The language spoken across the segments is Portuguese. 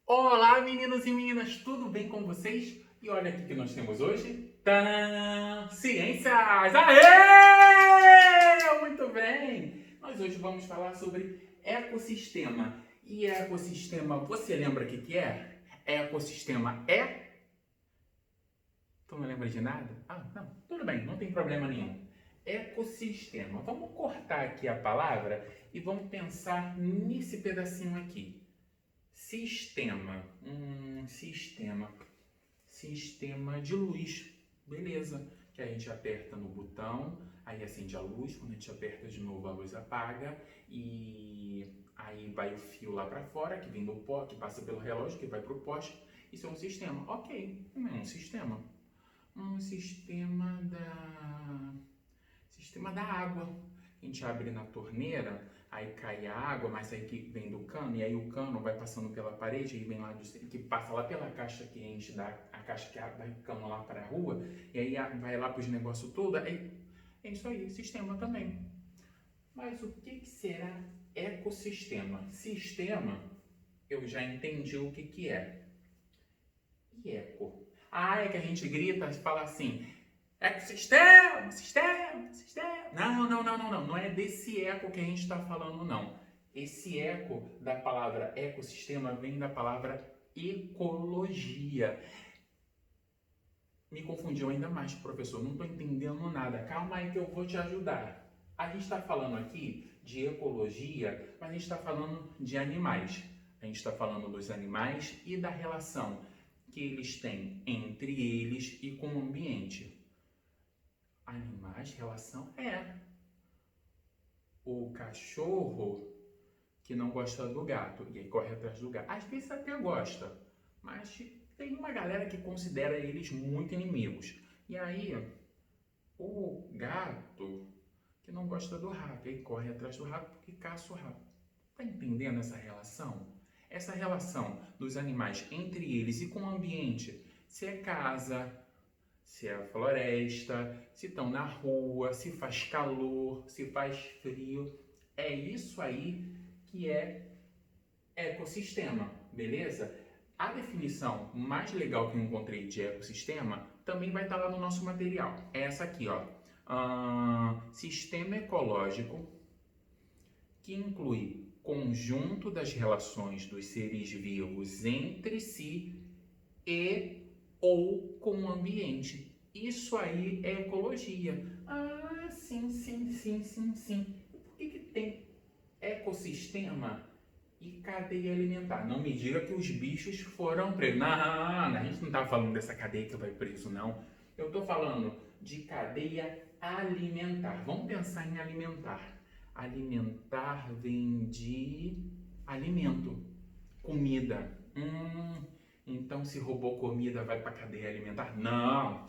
Olá, meninos e meninas, tudo bem com vocês? E olha aqui que nós temos hoje. Tadã! Ciências! Aê! Muito bem! Nós hoje vamos falar sobre ecossistema. E ecossistema, você lembra o que é? Ecossistema é? Tu não lembra de nada? Ah, não, tudo bem, não tem problema nenhum. Ecossistema. Vamos cortar aqui a palavra e vamos pensar nesse pedacinho aqui. Sistema. Sistema. Sistema de luz. Beleza. Que a gente aperta no botão, aí acende a luz. Quando a gente aperta de novo, a luz apaga. E aí vai o fio lá para fora, que vem do pó, que passa pelo relógio, que vai para o poste. Isso é um sistema. Ok. Não é um sistema. Sistema da água. A gente abre na torneira, aí cai a água, mas aí que vem do cano, e aí o cano vai passando pela parede, aí vem lá que passa lá pela caixa que enche a caixa que vai o cano lá para a rua, e aí vai lá para os negócios tudo, aí é isso aí, sistema também. Mas o que será ecossistema? Sistema, eu já entendi o que é. E eco? Ah, é que a gente grita e fala assim, ecossistema, sistema, sistema. Não. Não é desse eco que a gente está falando, não. Esse eco da palavra ecossistema vem da palavra ecologia. Me confundiu ainda mais, professor. Não estou entendendo nada. Calma aí que eu vou te ajudar. A gente está falando aqui de ecologia, mas a gente está falando de animais. A gente está falando dos animais e da relação que eles têm entre eles e com o ambiente. Animais, relação o cachorro que não gosta do gato e aí corre atrás do gato. Às vezes até gosta, mas tem uma galera que considera eles muito inimigos. E aí o gato que não gosta do rato e aí corre atrás do rato porque caça o rato. Tá entendendo essa relação? Essa relação dos animais entre eles e com o ambiente, se é casa, se é floresta, se estão na rua, se faz calor, se faz frio. É isso aí que é ecossistema, beleza? A definição mais legal que eu encontrei de ecossistema também vai estar lá no nosso material. É essa aqui, ó. Sistema ecológico que inclui conjunto das relações dos seres vivos entre si e ou com o ambiente. Isso aí é ecologia. Ah, sim. Por que tem ecossistema e cadeia alimentar? Não me diga que os bichos foram presos. Não, a gente não está falando dessa cadeia que vai preso, não. Eu estou falando de cadeia alimentar. Vamos pensar em alimentar. Alimentar vem de alimento, comida. Então se roubou comida vai para cadeia alimentar? Não,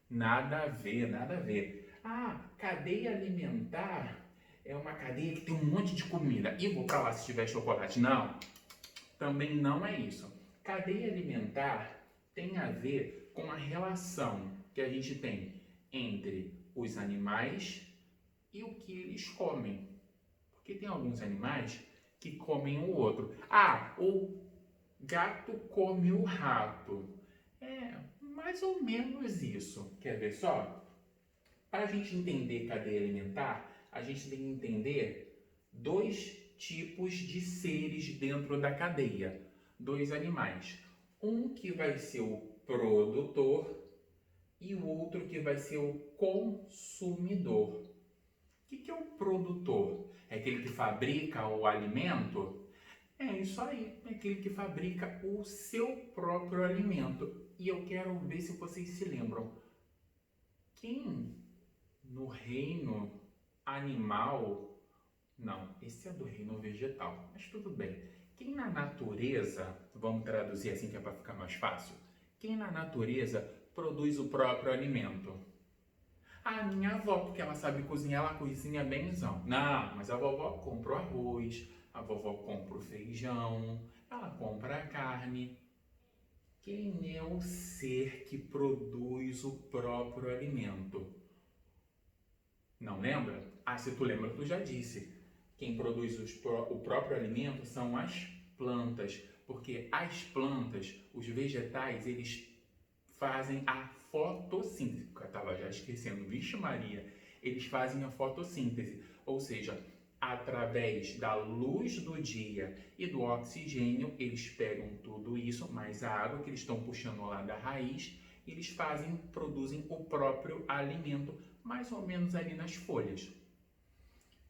nada a ver, nada a ver. Ah, cadeia alimentar é uma cadeia que tem um monte de comida. E vou para lá se tiver chocolate. Não, também não é isso. Cadeia alimentar tem a ver com a relação que a gente tem entre os animais e o que eles comem. Porque tem alguns animais que comem o outro. Ah, o gato come o rato. É mais ou menos isso. Quer ver só? Para a gente entender cadeia alimentar, a gente tem que entender dois tipos de seres dentro da cadeia. Dois animais. Um que vai ser o produtor e o outro que vai ser o consumidor. O que é o produtor? É aquele que fabrica o alimento? É isso aí, é aquele que fabrica o seu próprio alimento. E eu quero ver se vocês se lembram. Quem no reino animal... Não, esse é do reino vegetal, mas tudo bem. Quem na natureza, vamos traduzir assim que é para ficar mais fácil. Quem na natureza produz o próprio alimento? A minha avó, porque ela sabe cozinhar, ela cozinha bemzão. Não, mas a vovó compra o arroz, a vovó compra o feijão, ela compra a carne. Quem é o ser que produz o próprio alimento? Não lembra? Ah, se tu lembra, tu já disse. Quem produz o próprio alimento são as plantas. Porque as plantas, os vegetais, eles fazem a fotossíntese. Eu estava já esquecendo, vixe Maria. Eles fazem a fotossíntese, ou seja, através da luz do dia e do oxigênio, eles pegam tudo isso, mais a água que eles estão puxando lá da raiz, eles produzem o próprio alimento, mais ou menos ali nas folhas.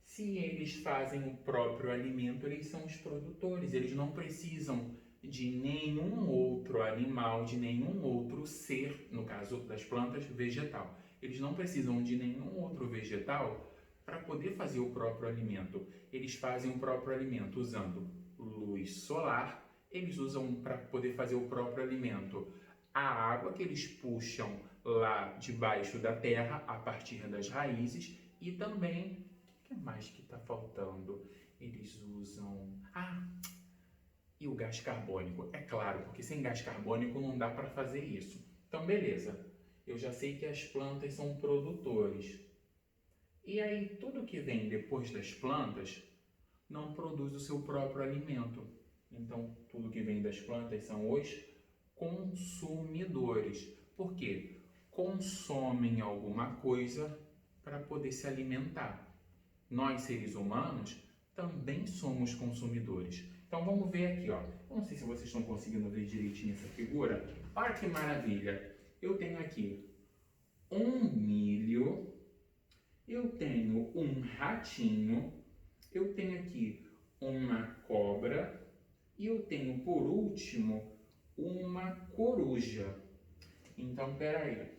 Se eles fazem o próprio alimento, eles são os produtores, eles não precisam de nenhum outro animal, de nenhum outro ser, no caso das plantas, vegetal. Eles não precisam de nenhum outro vegetal para poder fazer o próprio alimento. Eles fazem o próprio alimento usando luz solar, eles usam para poder fazer o próprio alimento a água que eles puxam lá debaixo da terra, a partir das raízes, e também, o que mais que está faltando? Eles usam... e o gás carbônico, é claro, porque sem gás carbônico não dá para fazer isso. Então, beleza, eu já sei que as plantas são produtores. E aí, tudo que vem depois das plantas não produz o seu próprio alimento. Então, tudo que vem das plantas são os consumidores. Por quê? Consomem alguma coisa para poder se alimentar. Nós, seres humanos, também somos consumidores. Então vamos ver aqui, ó. Eu não sei se vocês estão conseguindo ver direitinho essa figura. Olha que maravilha! Eu tenho aqui um milho, eu tenho um ratinho, eu tenho aqui uma cobra e eu tenho, por último, uma coruja. Então, peraí.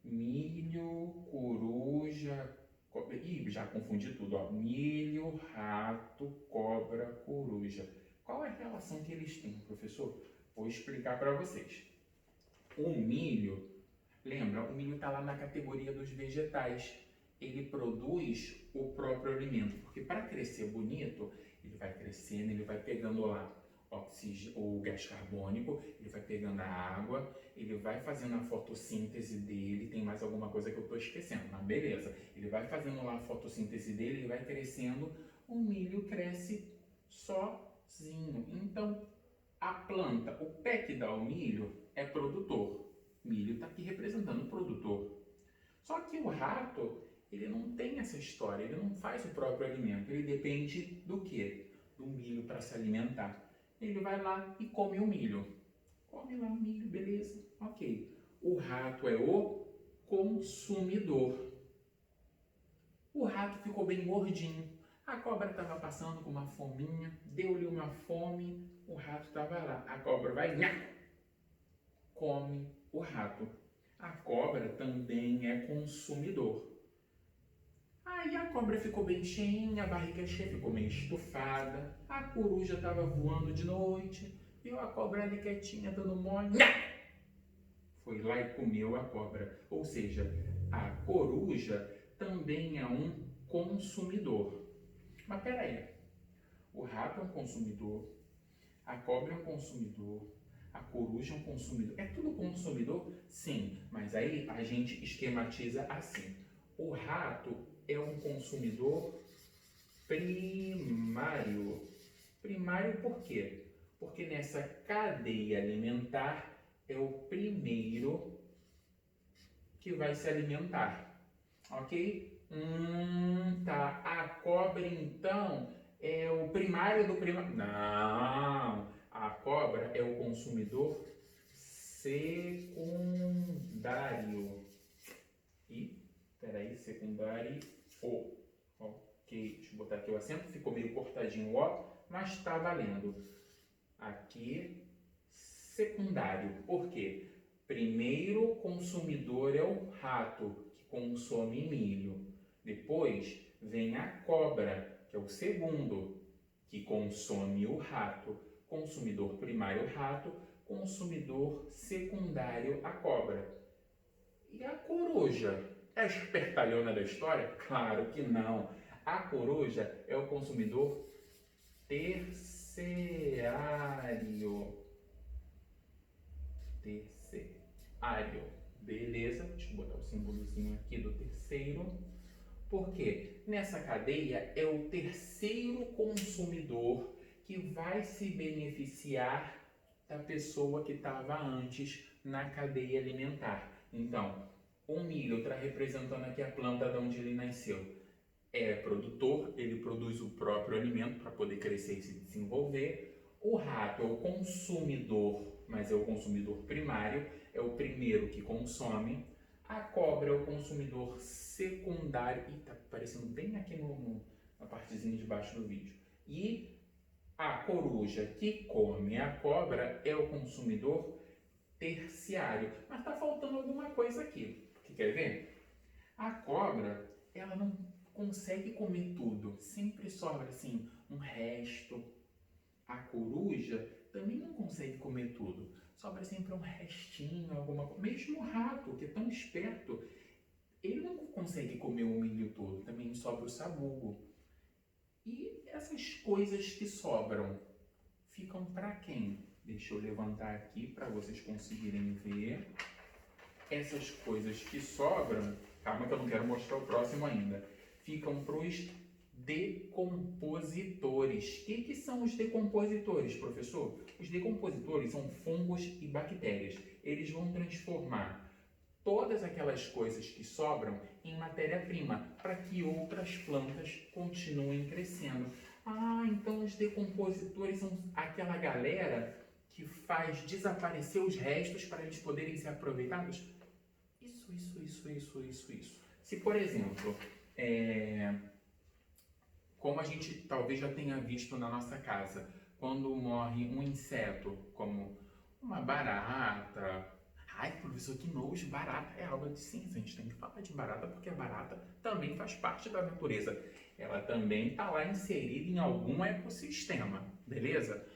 Milho, coruja... Ih, já confundi tudo, ó. Milho, rato, cobra, coruja. Qual é a relação que eles têm, professor? Vou explicar para vocês. O milho, lembra, o milho está lá na categoria dos vegetais. Ele produz o próprio alimento, porque para crescer bonito, ele vai crescendo, ele vai pegando lá o gás carbônico, ele vai pegando a água, ele vai fazendo a fotossíntese dele, tem mais alguma coisa que eu estou esquecendo, mas beleza. Ele vai fazendo lá a fotossíntese dele, ele vai crescendo, o milho cresce sozinho. Então, a planta, o pé que dá o milho é produtor. Milho está aqui representando o produtor. Só que o rato, ele não tem essa história, ele não faz o próprio alimento, ele depende do quê? Do milho para se alimentar. Ele vai lá e come o milho. Come lá o milho, beleza? Ok. O rato é o consumidor. O rato ficou bem gordinho. A cobra estava passando com uma fominha, deu-lhe uma fome, o rato estava lá. A cobra vai, come o rato. A cobra também é consumidor. Aí a cobra ficou bem cheinha, a barriga cheia, ficou meio estufada. A coruja estava voando de noite, viu a cobra ali quietinha, dando mole. Foi lá e comeu a cobra. Ou seja, a coruja também é um consumidor. Mas peraí, o rato é um consumidor, a cobra é um consumidor, a coruja é um consumidor. É tudo consumidor? Sim, mas aí a gente esquematiza assim. O rato é um consumidor primário. Primário por quê? Porque nessa cadeia alimentar é o primeiro que vai se alimentar. Ok? Tá. A cobra, então, é o primário do primário. Não! A cobra é o consumidor secundário. Peraí, secundário. Ok, deixa eu botar aqui o acento, ficou meio cortadinho o O, mas está valendo. Aqui, secundário. Por quê? Primeiro consumidor é o rato, que consome milho. Depois vem a cobra, que é o segundo, que consome o rato. Consumidor primário, rato. Consumidor secundário, a cobra. E a coruja? É a espertalhona da história? Claro que não. A coruja é o consumidor terciário. Terciário. Beleza? Deixa eu botar o símbolozinho aqui do terceiro. Por quê? Nessa cadeia é o terceiro consumidor que vai se beneficiar da pessoa que estava antes na cadeia alimentar. Então, o milho está representando aqui a planta de onde ele nasceu. É produtor, ele produz o próprio alimento para poder crescer e se desenvolver. O rato é o consumidor, mas é o consumidor primário, é o primeiro que consome. A cobra é o consumidor secundário, e está aparecendo bem aqui na partezinha de baixo do vídeo. E a coruja que come a cobra é o consumidor terciário. Mas está faltando alguma coisa aqui. Quer ver? A cobra, ela não consegue comer tudo. Sempre sobra assim um resto. A coruja também não consegue comer tudo. Sobra sempre um restinho, alguma coisa. Mesmo o rato, que é tão esperto, ele não consegue comer o milho todo. Também sobra o sabugo. E essas coisas que sobram ficam para quem? Deixa eu levantar aqui para vocês conseguirem ver. Essas coisas que sobram, calma que eu não quero mostrar o próximo ainda, ficam para os decompositores. O que são os decompositores, professor? Os decompositores são fungos e bactérias. Eles vão transformar todas aquelas coisas que sobram em matéria-prima para que outras plantas continuem crescendo. Ah, então os decompositores são aquela galera que faz desaparecer os restos para eles poderem ser aproveitados? Isso. Se, por exemplo, como a gente talvez já tenha visto na nossa casa, quando morre um inseto, como uma barata. Ai, professor, que nojo, barata é aula de ciência, a gente tem que falar de barata porque a barata também faz parte da natureza. Ela também está lá inserida em algum ecossistema, beleza?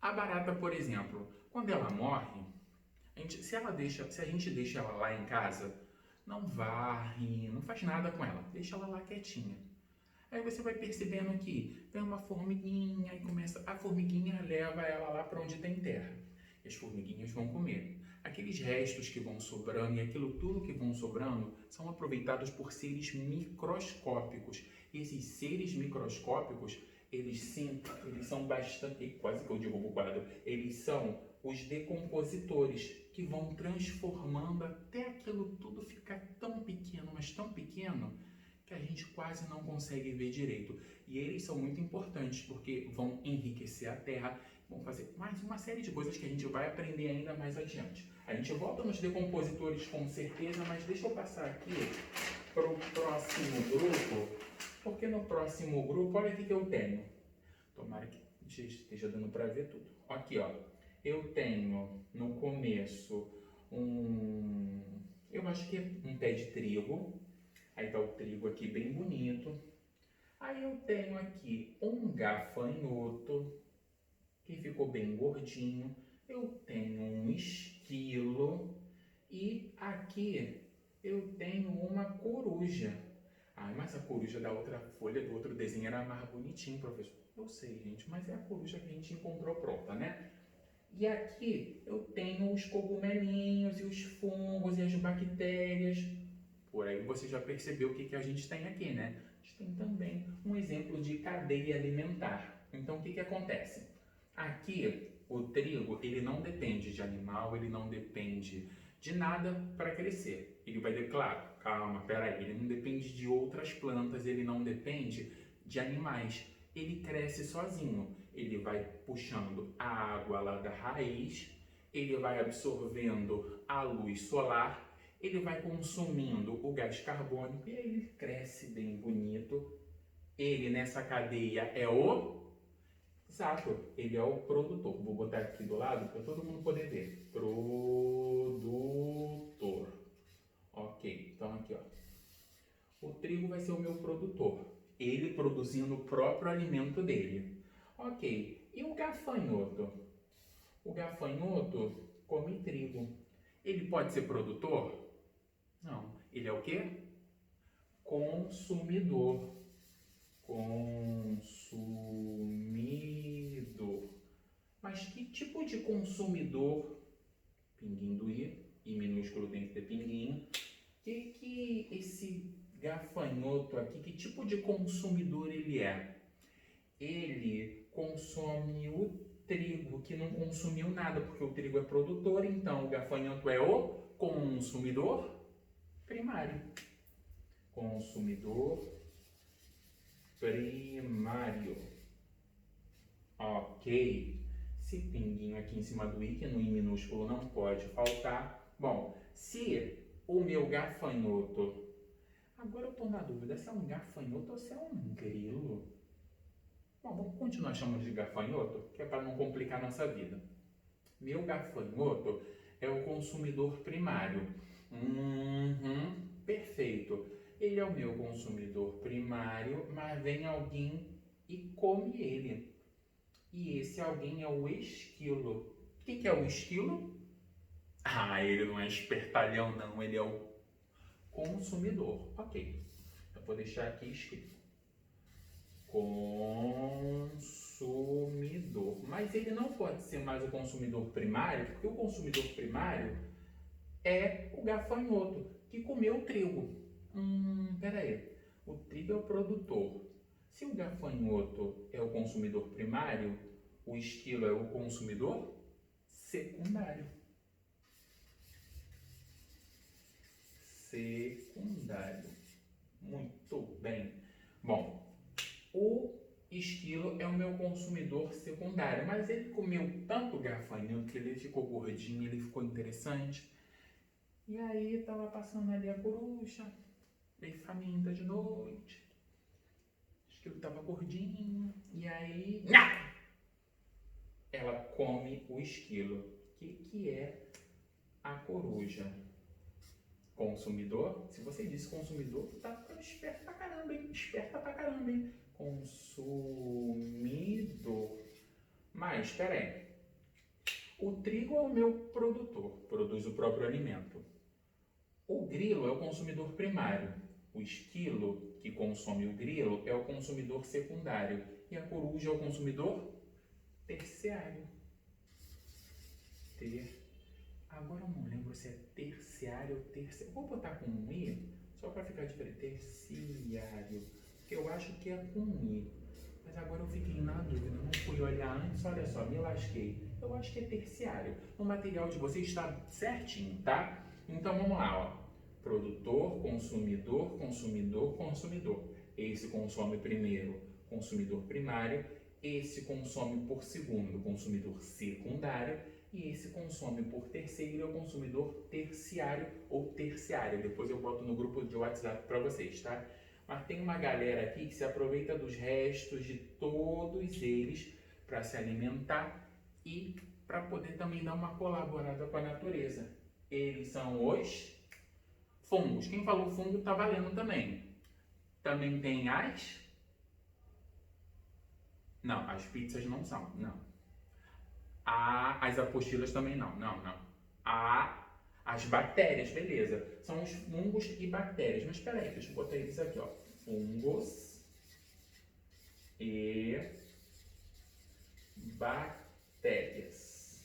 A barata, por exemplo, quando ela morre, se a gente deixa ela lá em casa, não varre, não faz nada com ela, deixa ela lá quietinha. Aí você vai percebendo que vem uma formiguinha e a formiguinha leva ela lá para onde tem terra. E as formiguinhas vão comer. Aqueles restos que vão sobrando e aquilo tudo que vão sobrando são aproveitados por seres microscópicos. E esses seres microscópicos, eles são bastante, quase que eu derrubo o quadro, eles são os decompositores, que vão transformando até aquilo tudo ficar tão pequeno, mas tão pequeno, que a gente quase não consegue ver direito. E eles são muito importantes porque vão enriquecer a terra, vão fazer mais uma série de coisas que a gente vai aprender ainda mais adiante. A gente volta nos decompositores com certeza, mas deixa eu passar aqui para o próximo grupo, porque no próximo grupo, olha o que eu tenho. Tomara que esteja dando para ver tudo. Aqui, ó, eu tenho no começo eu acho que é um pé de trigo. Aí tá o trigo aqui bem bonito. Aí eu tenho aqui um gafanhoto, que ficou bem gordinho. Eu tenho um esquilo. E aqui eu tenho uma coruja. Ah, mas a coruja da outra folha, do outro desenho, era mais bonitinho, professor. Eu sei, gente, mas é a coruja que a gente encontrou pronta, né? E aqui eu tenho os cogumelinhos e os fungos e as bactérias. Por aí você já percebeu o que a gente tem aqui, né? A gente tem também um exemplo de cadeia alimentar. Então, o que acontece? Aqui, o trigo, ele não depende de animal, ele não depende de nada para crescer. Ele vai claro, calma, peraí, ele não depende de outras plantas, ele não depende de animais. Ele cresce sozinho. Ele vai puxando a água lá da raiz, ele vai absorvendo a luz solar, ele vai consumindo o gás carbônico e aí ele cresce bem bonito. Ele nessa cadeia é exato, ele é o produtor. Vou botar aqui do lado para todo mundo poder ver. Produtor. Ok, então aqui, ó. O trigo vai ser o meu produtor. Ele produzindo o próprio alimento dele. Ok, e o gafanhoto? O gafanhoto come trigo. Ele pode ser produtor? Não. Ele é o quê? Consumidor. Consumidor. Mas que tipo de consumidor? Pinguim do I, I minúsculo tem que ter pinguim. Que esse gafanhoto aqui, que tipo de consumidor ele é? Ele consome o trigo, que não consumiu nada, porque o trigo é produtor, então o gafanhoto é o consumidor primário. Consumidor primário. Ok. Esse pinguinho aqui em cima do i, que no i minúsculo não pode faltar. Bom, se o meu gafanhoto... Agora eu estou na dúvida se é um gafanhoto ou se é um grilo. Bom, vamos continuar chamando de gafanhoto, que é para não complicar a nossa vida. Meu gafanhoto é o consumidor primário. Perfeito. Ele é o meu consumidor primário, mas vem alguém e come ele. E esse alguém é o esquilo. O que é o esquilo? Ah, ele não é espertalhão não, ele é o consumidor. Ok, eu vou deixar aqui escrito. Consumidor. Mas ele não pode ser mais o consumidor primário, porque o consumidor primário é o gafanhoto, que comeu o trigo. Peraí. O trigo é o produtor. Se o gafanhoto é o consumidor primário, o esquilo é o consumidor secundário. Secundário. Muito bem. Bom, o esquilo é o meu consumidor secundário, mas ele comeu tanto gafanhoto que ele ficou gordinho, ele ficou interessante. E aí estava passando ali a coruja, meio faminta de noite. O esquilo estava gordinho, e aí... ela come o esquilo. O que é a coruja? Consumidor? Se você disse consumidor, tá ficando esperto pra caramba, hein? Esperta pra caramba, hein? Consumidor. Mas, espera aí. O trigo é o meu produtor, produz o próprio alimento. O grilo é o consumidor primário. O esquilo, que consome o grilo, é o consumidor secundário. E a coruja é o consumidor terciário. Agora eu não lembro se é terciário ou terciário. Vou botar com um i, só para ficar diferente. Terciário. Porque eu acho que é com i. Mas agora eu fiquei na dúvida. Não fui olhar antes, olha só, me lasquei. Eu acho que é terciário. O material de vocês está certinho, tá? Então vamos lá, ó. Produtor, consumidor, consumidor, consumidor. Esse consome primeiro, consumidor primário. Esse consome por segundo, consumidor secundário. E esse consome por terceiro é o consumidor terciário ou terciário. Depois eu boto no grupo de WhatsApp para vocês, tá? Mas tem uma galera aqui que se aproveita dos restos de todos eles para se alimentar e para poder também dar uma colaborada com a natureza. Eles são os fungos. Quem falou fungo está valendo também. Também tem as... Não, as pizzas não são, não. As apostilas também não. As bactérias, beleza. São os fungos e bactérias. Mas espera aí, deixa eu botar eles aqui, ó. Fungos e bactérias.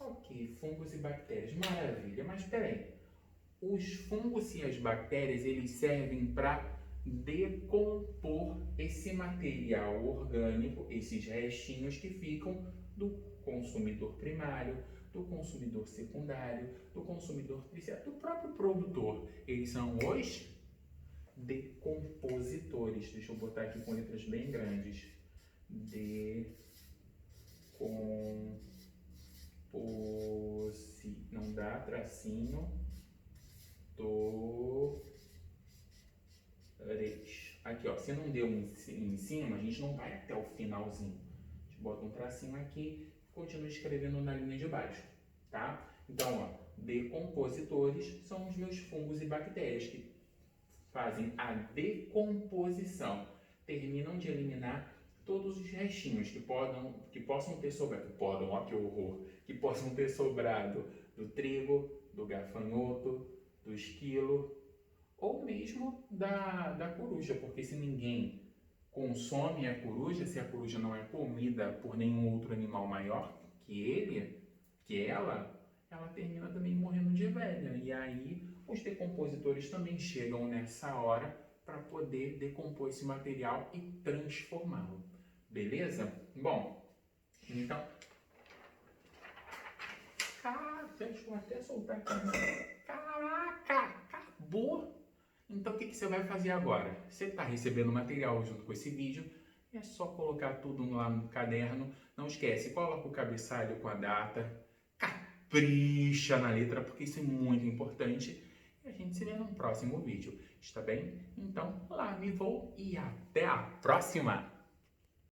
Ok, fungos e bactérias, maravilha. Mas espera aí. Os fungos e as bactérias, eles servem para decompor esse material orgânico, esses restinhos que ficam do consumidor primário, do consumidor secundário, do consumidor terciário, do próprio produtor. Eles são os decompositores. Deixa eu botar aqui com letras bem grandes. Não dá tracinho. Aqui, ó, se não deu em cima, a gente não vai até o finalzinho. A gente bota um tracinho aqui e continua escrevendo na linha de baixo, tá? Então, ó, decompositores são os meus fungos e bactérias que fazem a decomposição, terminam de eliminar todos os restinhos que possam ter sobrado, ó, que horror, que possam ter sobrado do trigo, do gafanhoto, do esquilo, ou mesmo da coruja, porque se ninguém consome a coruja, se a coruja não é comida por nenhum outro animal maior que ela termina também morrendo de velha. E aí os decompositores também chegam nessa hora para poder decompor esse material e transformá-lo. Beleza? Bom, então... deixa eu até soltar a câmera. Caraca, acabou! Então o que você vai fazer agora? Você está recebendo material junto com esse vídeo, é só colocar tudo lá no caderno. Não esquece, coloca o cabeçalho com a data, capricha na letra, porque isso é muito importante. E a gente se vê no próximo vídeo, está bem? Então, lá me vou e até a próxima!